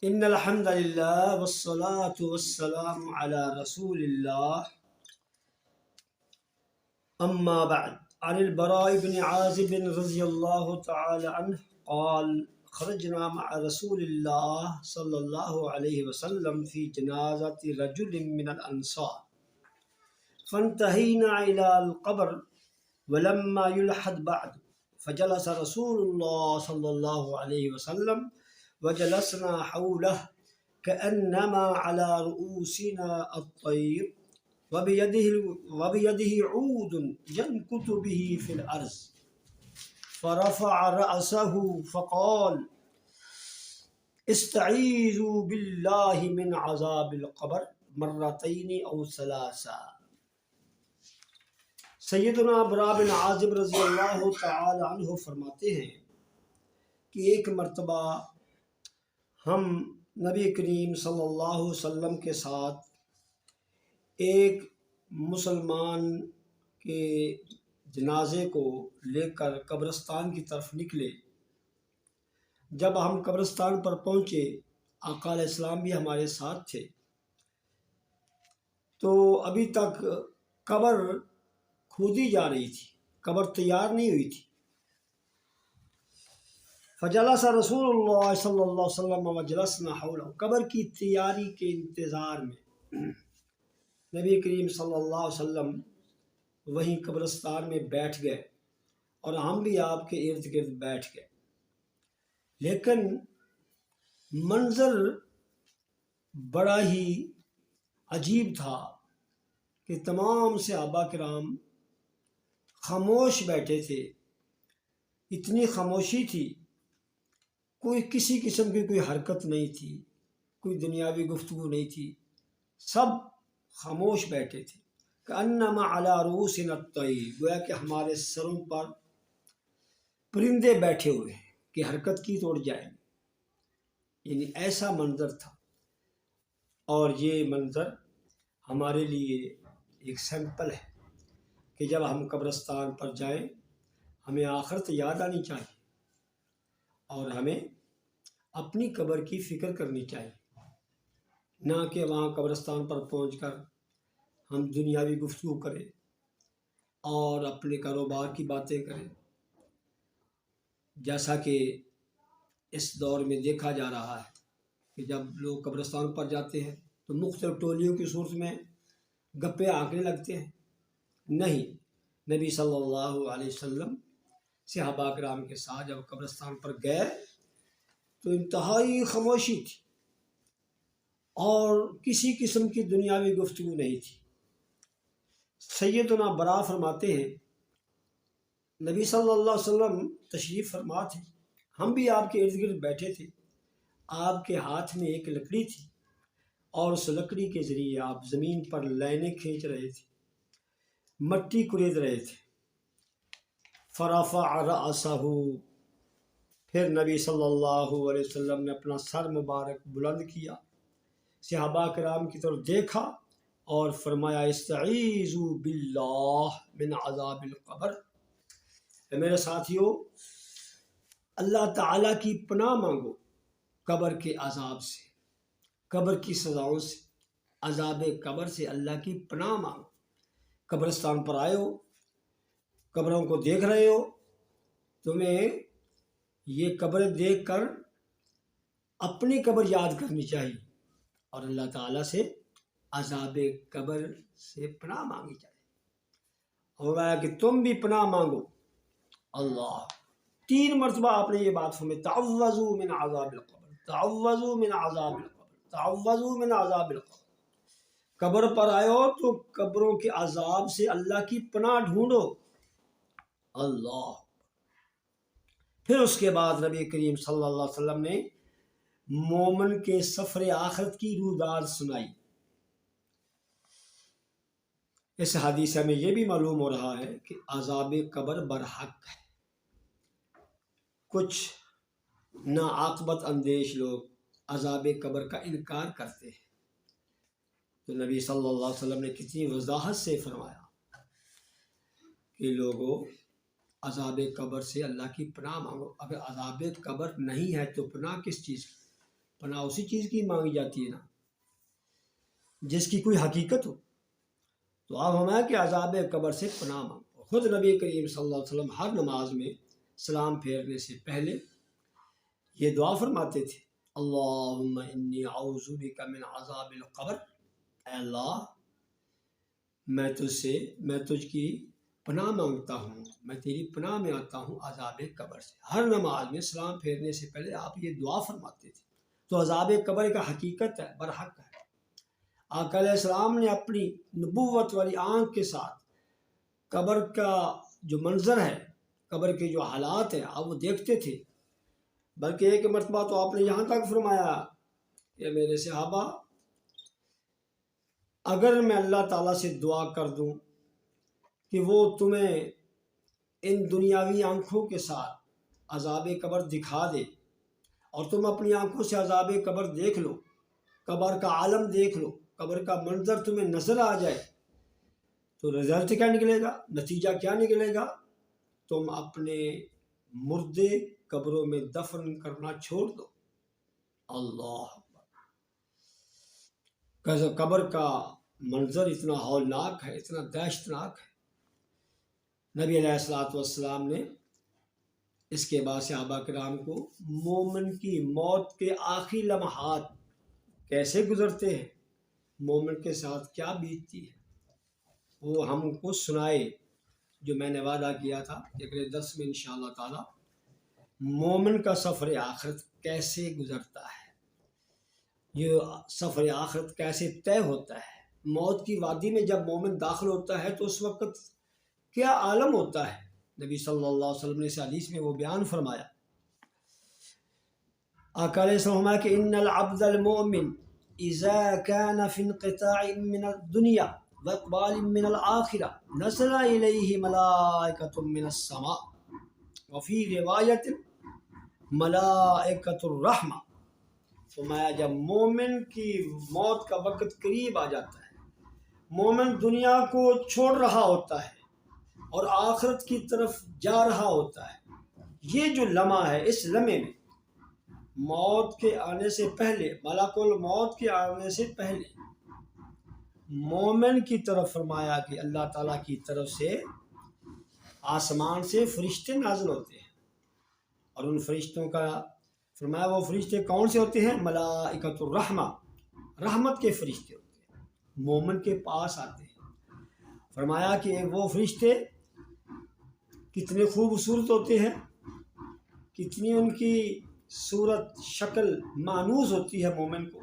ان الحمد لله والصلاة والسلام على رسول الله اما بعد. عن البراء بن عازب رضي الله تعالى عنه قال خرجنا مع رسول الله صلى الله عليه وسلم في جنازة رجل من الأنصار فانتهينا إلى القبر ولما يلحد بعد فجلس رسول الله صلى الله عليه وسلم وجلسنا حوله كأنما على رؤوسنا الطير وبيده عود ينكت به في الأرض فرفع رأسه فقال استعيذوا بالله من عذاب القبر مرتين أو ثلاثا. سیدنا براء بن عازب رضی اللہ تعالی عنہ فرماتے ہیں کہ ایک مرتبہ ہم نبی کریم صلی اللہ علیہ وسلم کے ساتھ ایک مسلمان کے جنازے کو لے کر قبرستان کی طرف نکلے. جب ہم قبرستان پر پہنچے آقا علیہ السلام بھی ہمارے ساتھ تھے، تو ابھی تک قبر کھودی جا رہی تھی، قبر تیار نہیں ہوئی تھی. فجلس رسول اللہ صلی اللہ علیہ وسلم وجلسنا حولہ، قبر کی تیاری کے انتظار میں نبی کریم صلی اللہ علیہ وسلم وہیں قبرستان میں بیٹھ گئے اور ہم بھی آپ کے ارد گرد بیٹھ گئے. لیکن منظر بڑا ہی عجیب تھا کہ تمام صحابہ کرام خاموش بیٹھے تھے. اتنی خاموشی تھی، کوئی کسی قسم کی کوئی حرکت نہیں تھی، کوئی دنیاوی گفتگو نہیں تھی، سب خاموش بیٹھے تھے. کأنما علی رؤوسنا الطیر، گویا کہ ہمارے سروں پر پرندے بیٹھے ہوئے ہیں کہ حرکت کی تو اڑ جائیں. یعنی ایسا منظر تھا. اور یہ منظر ہمارے لیے ایک سیمپل ہے کہ جب ہم قبرستان پر جائیں ہمیں آخرت یاد آنی چاہیے اور ہمیں اپنی قبر کی فکر کرنی چاہیے، نہ کہ وہاں قبرستان پر پہنچ کر ہم دنیاوی گفتگو کریں اور اپنے کاروبار کی باتیں کریں. جیسا کہ اس دور میں دیکھا جا رہا ہے کہ جب لوگ قبرستان پر جاتے ہیں تو مختلف ٹولیوں کی صورت میں گپے ہانکنے لگتے ہیں. نہیں، نبی صلی اللہ علیہ وسلم صحابہ کرام کے ساتھ جب قبرستان پر گئے تو انتہائی خاموشی تھی اور کسی قسم کی دنیاوی گفتگو نہیں تھی. سیدنا براء فرماتے ہیں نبی صلی اللہ علیہ وسلم تشریف فرما تھے، ہم بھی آپ کے ارد گرد بیٹھے تھے. آپ کے ہاتھ میں ایک لکڑی تھی اور اس لکڑی کے ذریعے آپ زمین پر لائنیں کھینچ رہے تھے، مٹی کرید رہے تھے. فرفع رأسہ، پھر نبی صلی اللہ علیہ وسلم نے اپنا سر مبارک بلند کیا، صحابہ کرام کی طرف دیکھا اور فرمایا استعیذوا باللہ من عذاب القبر. میرے ساتھیو، اللہ تعالیٰ کی پناہ مانگو قبر کے عذاب سے، قبر کی سزاؤں سے، عذاب قبر سے اللہ کی پناہ مانگو. قبرستان پر آئے ہو، قبروں کو دیکھ رہے ہو، تمہیں یہ قبر دیکھ کر اپنی قبر یاد کرنی چاہیے اور اللہ تعالیٰ سے عذاب قبر سے پناہ مانگنی چاہیے. اور کہ تم بھی پناہ مانگو اللہ. 3 مرتبہ آپ نے یہ بات فرمائی، تعوذوا من عذاب القبر، تعوذوا من عذاب القبر، تعوذوا من عذاب القبر. قبر پر آئے ہو تو قبروں کے عذاب سے اللہ کی پناہ ڈھونڈو. اللہ. پھر اس کے بعد نبی کریم صلی اللہ علیہ وسلم نے مومن کے سفر آخرت کی روداد سنائی. اس حدیث میں یہ بھی معلوم ہو رہا ہے کہ عذاب قبر برحق ہے. کچھ ناعاقبت اندیش لوگ عذاب قبر کا انکار کرتے ہیں، تو نبی صلی اللہ علیہ وسلم نے کتنی وضاحت سے فرمایا کہ لوگوں عذاب قبر سے اللہ کی پناہ مانگو. اگر عذاب قبر نہیں ہے تو پناہ کس چیز کی؟ پناہ اسی چیز کی مانگی جاتی ہے نا جس کی کوئی حقیقت ہو. تو آپ ہمیں کہ عذاب قبر سے پناہ مانگو. خود نبی کریم صلی اللہ علیہ وسلم ہر نماز میں سلام پھیرنے سے پہلے یہ دعا فرماتے تھے، اللہم انی اعوذ بک من عذاب القبر. اے اللہ میں تجھ کی پناہ مانگتا ہوں، میں تیری پناہ میں آتا ہوں عذاب قبر سے. ہر نماز میں سلام پھیرنے سے پہلے آپ یہ دعا فرماتے تھے. تو عذاب قبر کا حقیقت ہے، برحق ہے. آقا علیہ السلام نے اپنی نبوت والی آنکھ کے ساتھ قبر کا جو منظر ہے، قبر کے جو حالات ہیں آپ وہ دیکھتے تھے. بلکہ ایک مرتبہ تو آپ نے یہاں تک فرمایا کہ میرے صحابہ، اگر میں اللہ تعالیٰ سے دعا کر دوں کہ وہ تمہیں ان دنیاوی آنکھوں کے ساتھ عذاب قبر دکھا دے اور تم اپنی آنکھوں سے عذاب قبر دیکھ لو، قبر کا عالم دیکھ لو، قبر کا منظر تمہیں نظر آ جائے، تو رزلٹ کیا نکلے گا، نتیجہ کیا نکلے گا؟ تم اپنے مردے قبروں میں دفن کرنا چھوڑ دو. اللہ، قبر کا منظر اتنا ہولناک ہے، اتنا دہشتناک ہے. نبی علیہ الصلوۃ والسلام نے اس کے بعد صحابہ کرام کو مومن کی موت کے آخری لمحات کیسے گزرتے ہیں، مومن کے ساتھ کیا بیتتی ہے، وہ ہم کو سنائے. جو میں نے وعدہ کیا تھا کہ اگلے درس میں انشاءاللہ تعالی مومن کا سفر آخرت کیسے گزرتا ہے، یہ سفر آخرت کیسے طے ہوتا ہے. موت کی وادی میں جب مومن داخل ہوتا ہے تو اس وقت کیا عالم ہوتا ہے. نبی صلی اللہ علیہ وسلم نے اس حدیث میں وہ بیان فرمایا. آقا علیہ السلام کہ ان العبد المؤمن اذا كان في انقطاع من الدنيا واقبال من الآخرة نزل الیہ ملائکۃ من السماء وفی روایت ملائکۃ الرحمہ. فرمایا جب مومن کی موت کا وقت قریب آ جاتا ہے، مومن دنیا کو چھوڑ رہا ہوتا ہے اور آخرت کی طرف جا رہا ہوتا ہے، یہ جو لمحہ ہے، اس لمحے میں موت کے آنے سے پہلے، ملک الموت کے آنے سے پہلے مومن کی طرف فرمایا کہ اللہ تعالیٰ کی طرف سے آسمان سے فرشتے نازل ہوتے ہیں. اور ان فرشتوں کا فرمایا وہ فرشتے کون سے ہوتے ہیں؟ ملائکۃ الرحمہ، رحمت کے فرشتے ہوتے ہیں، مومن کے پاس آتے ہیں. فرمایا کہ وہ فرشتے کتنے خوبصورت ہوتے ہیں، کتنی ان کی صورت شکل مانوس ہوتی ہے مومن کو.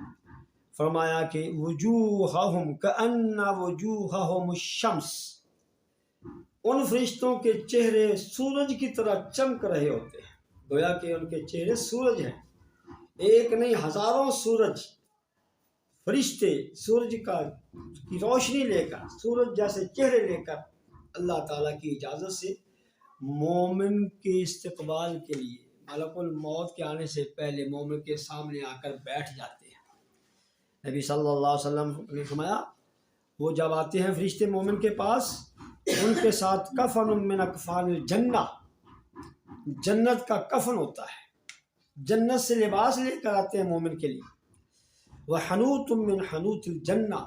فرمایا کہ وجوہہم کأن وجوہہم الشمس، ان فرشتوں کے چہرے سورج کی طرح چمک رہے ہوتے ہیں، گویا کہ ان کے چہرے سورج ہیں. ایک نہیں، ہزاروں سورج فرشتے سورج کی روشنی لے کر، سورج جیسے چہرے لے کر اللہ تعالیٰ کی اجازت سے مومن کے استقبال کے لیے ملک الموت کے آنے سے پہلے مومن کے سامنے آ کر بیٹھ جاتے ہیں. نبی صلی اللہ علیہ وسلم نے فرمایا وہ جب آتے ہیں فرشتے مومن کے پاس، ان کے ساتھ کفن من اکفان الجنہ، جنت کا کفن ہوتا ہے، جنت سے لباس لے کر آتے ہیں مومن کے لیے. وحنوت من حنوت الجنہ،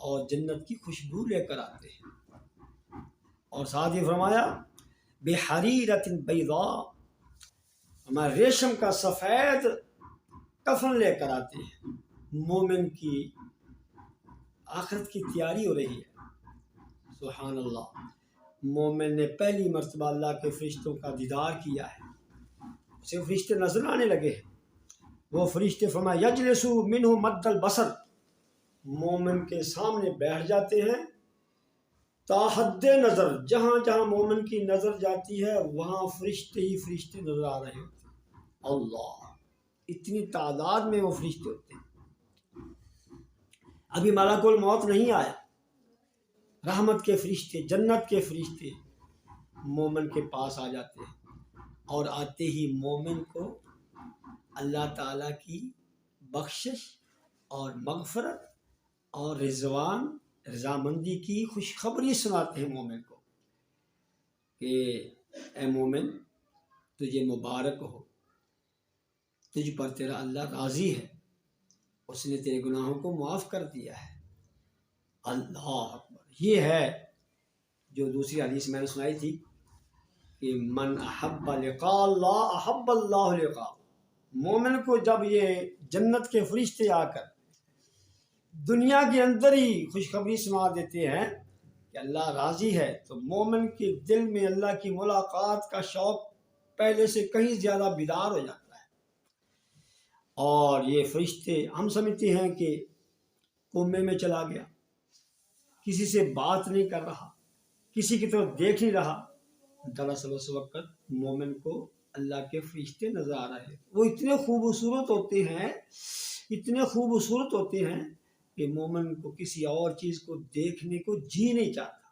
اور جنت کی خوشبو لے کر آتے ہیں. اور ساتھ ہی فرمایا بحریرۃ بیضاء، ہمارا ریشم کا سفید کفن لے کر آتے ہیں. مومن کی آخرت کی تیاری ہو رہی ہے. سبحان اللہ، مومن نے پہلی مرتبہ اللہ کے فرشتوں کا دیدار کیا ہے، اسے فرشتے نظر آنے لگے ہیں. وہ فرشتے فرمایا یجلس منہ مد البصر، مومن کے سامنے بیٹھ جاتے ہیں تا حد نظر، جہاں جہاں مومن کی نظر جاتی ہے وہاں فرشتے ہی فرشتے نظر آ رہے ہوتے ہیں. اللہ، اتنی تعداد میں وہ فرشتے ہوتے ہیں. ابھی ملک الموت نہیں آیا، رحمت کے فرشتے، جنت کے فرشتے مومن کے پاس آ جاتے ہیں، اور آتے ہی مومن کو اللہ تعالیٰ کی بخشش اور مغفرت اور رضامندی کی خوشخبری سناتے ہیں مومن کو کہ اے مومن تجھے مبارک ہو، تجھ پر تیرا اللہ راضی ہے، اس نے تیرے گناہوں کو معاف کر دیا ہے۔ اللہ اکبر، یہ ہے جو دوسری حدیث میں نے سنائی تھی کہ من احب لقاء اللہ احب اللہ لقاء۔ مومن کو جب یہ جنت کے فرشتے آ کر دنیا کے اندر ہی خوشخبری سنا دیتے ہیں کہ اللہ راضی ہے، تو مومن کے دل میں اللہ کی ملاقات کا شوق پہلے سے کہیں زیادہ بیدار ہو جاتا ہے۔ اور یہ فرشتے ہم سمجھتے ہیں کہ کومے میں چلا گیا، کسی سے بات نہیں کر رہا، کسی کی طرف دیکھ نہیں رہا، دراصل اس وقت مومن کو اللہ کے فرشتے نظر آ رہے ہیں۔ وہ اتنے خوبصورت ہوتے ہیں، اتنے خوبصورت ہوتے ہیں کہ مومن کو کسی اور چیز کو دیکھنے کو جی نہیں چاہتا۔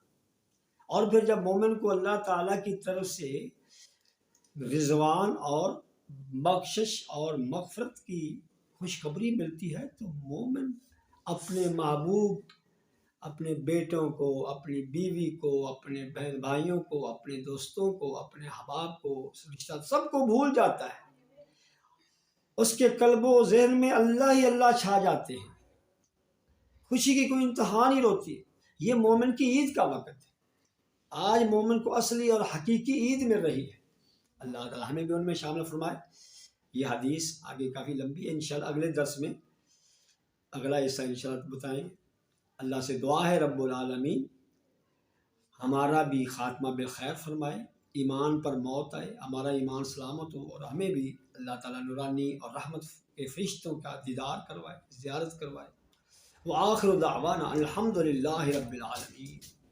اور پھر جب مومن کو اللہ تعالیٰ کی طرف سے رضوان اور بخشش اور مغفرت کی خوشخبری ملتی ہے تو مومن اپنے محبوب، اپنے بیٹوں کو، اپنی بیوی کو، اپنے بہن بھائیوں کو، اپنے دوستوں کو، اپنے احباب کو، رشتہ سب کو بھول جاتا ہے۔ اس کے قلب و ذہن میں اللہ ہی اللہ چھا جاتے ہیں، خوشی کی کوئی انتہا نہیں ہوتی۔ یہ مومن کی عید کا وقت ہے۔ آج مومن کو اصلی اور حقیقی عید مل رہی ہے۔ اللہ تعالیٰ ہمیں بھی ان میں شامل فرمائے۔ یہ حدیث آگے کافی لمبی ہے، انشاءاللہ اگلے درس میں اگلا حصہ انشاءاللہ بتائیں۔ اللہ سے دعا ہے رب العالمین ہمارا بھی خاتمہ بالخیر فرمائے، ایمان پر موت آئے، ہمارا ایمان سلامت ہو، اور ہمیں بھی اللہ تعالیٰ نورانی اور رحمت کے فرشتوں کا دیدار کروائے، زیارت کروائے۔ وآخر دعوانا الحمد للہ رب العالمین۔